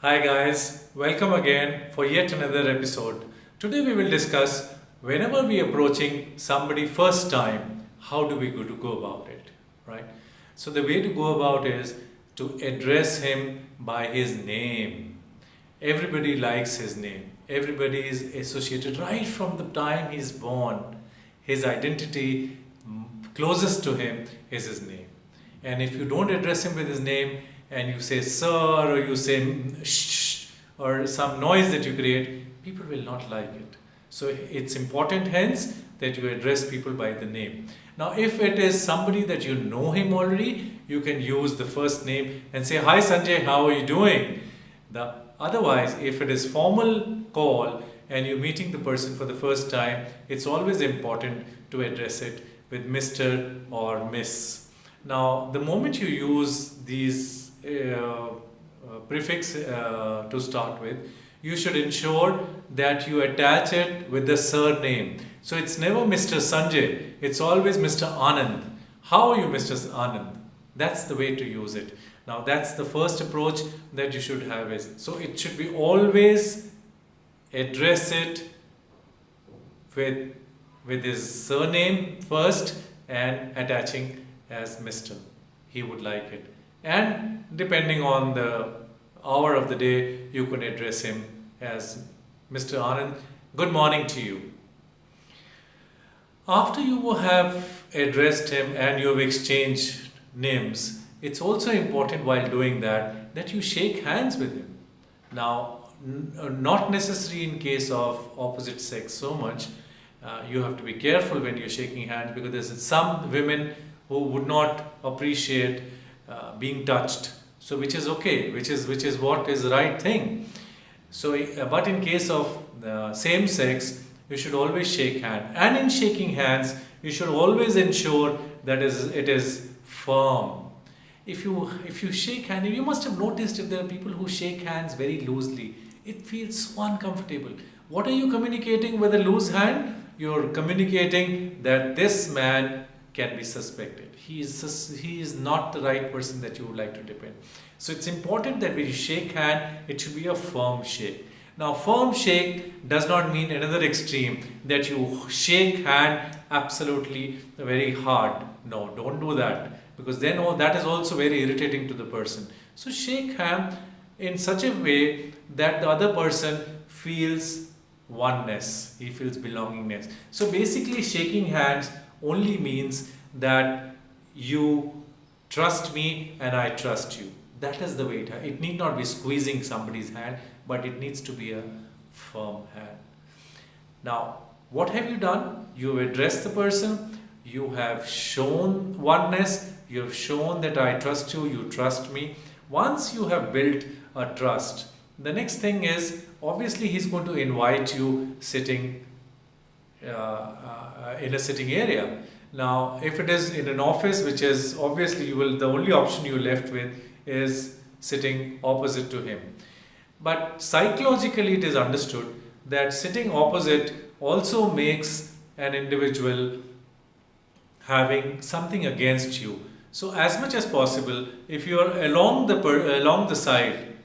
Hi guys, welcome again for yet another episode. Today we will discuss whenever we approaching somebody first time, how do we go about it, right? So the way to go about is to address him by his name. Everybody likes his name. Everybody is associated right from the time he's born. His identity closest to him is his name. And if you don't address him with his name and you say sir or you say shh or some noise that you create, people will not like it. So it's important hence that you address people by the name. Now if it is somebody that you know him already, you can use the first name and say, hi Sanjay, how are you doing? Otherwise, if it is formal call and you're meeting the person for the first time, it's always important to address it with Mr. or Miss. Now, the moment you use these prefix to start with, you should ensure that you attach it with the surname. So it's never Mr. Sanjay, it's always Mr. Anand. How are you, Mr. Anand? That's the way to use it. Now that's the first approach that you should have is, so it should be always address it with his surname first and attaching as Mr. He would like it. And depending on the hour of the day, you can address him as Mr. Anand. Good morning to you. After you have addressed him and you have exchanged names, it's also important while doing that you shake hands with him. Now, not necessary in case of opposite sex so much. You have to be careful when you're shaking hands because there's some women who would not appreciate being touched. So which is okay, which is what is the right thing. So, but in case of same sex, you should always shake hands. And in shaking hands, you should always ensure that it is firm. If you shake hands, you must have noticed if there are people who shake hands very loosely, it feels so uncomfortable. What are you communicating with a loose hand? You're communicating that this man can be suspected. He is not the right person that you would like to depend. So it's important that when you shake hand, it should be a firm shake. Now, firm shake does not mean another extreme that you shake hand absolutely very hard. No, don't do that. Because then that is also very irritating to the person. So shake hand in such a way that the other person feels oneness, he feels belongingness. So basically shaking hands only means that you trust me and I trust you. That is the way it need not be squeezing somebody's hand, but it needs to be a firm hand. Now, what have you done? You have addressed the person, you have shown oneness, you have shown that I trust you, you trust me. Once you have built a trust, the next thing is, obviously he's going to invite you sitting in a sitting area. Now, if it is in an office, which is obviously the only option you're left with is sitting opposite to him. But psychologically it is understood that sitting opposite also makes an individual having something against you. So as much as possible, if you are along the side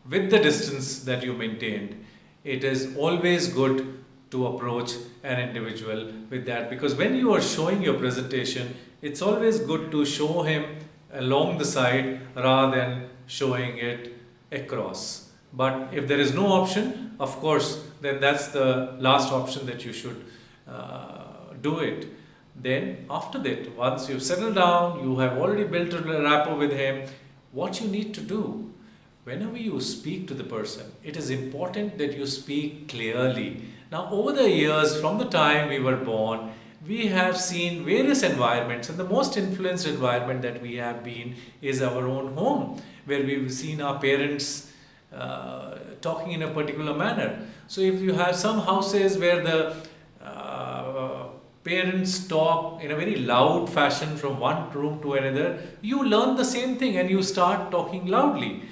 with the distance that you maintained, it is always good to approach an individual with that, because when you are showing your presentation, it's always good to show him along the side rather than showing it across. But if there is no option, of course, then that's the last option that you should do it. Then after that, once you've settled down, you have already built a rapport with him, what you need to do, whenever you speak to the person, it is important that you speak clearly. Now, over the years, from the time we were born, we have seen various environments, and the most influenced environment that we have been is our own home, where we've seen our parents talking in a particular manner. So if you have some houses where the parents talk in a very loud fashion from one room to another, you learn the same thing and you start talking loudly.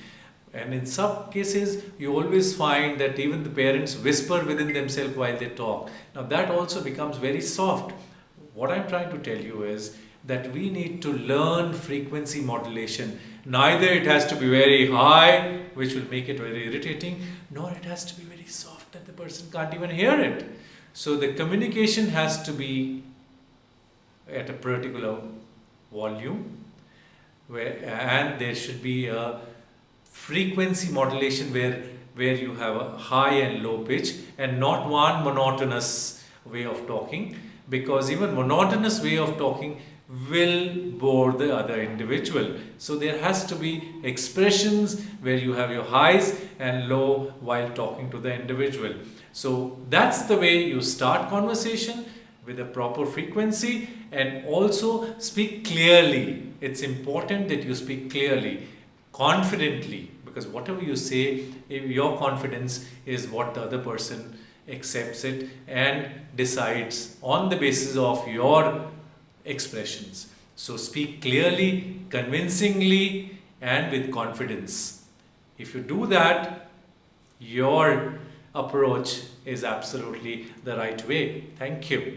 And in some cases, you always find that even the parents whisper within themselves while they talk. Now that also becomes very soft. What I'm trying to tell you is that we need to learn frequency modulation. Neither it has to be very high, which will make it very irritating, nor it has to be very soft that the person can't even hear it. So the communication has to be at a particular volume, and there should be a frequency modulation where you have a high and low pitch, and not one monotonous way of talking, because even monotonous way of talking will bore the other individual. So there has to be expressions where you have your highs and low while talking to the individual. So that's the way you start conversation, with a proper frequency, and also speak clearly. It's important that you speak clearly, confidently, because whatever you say, if your confidence is what the other person accepts it and decides on the basis of your expressions. So speak clearly, convincingly, and with confidence. If you do that, your approach is absolutely the right way. Thank you.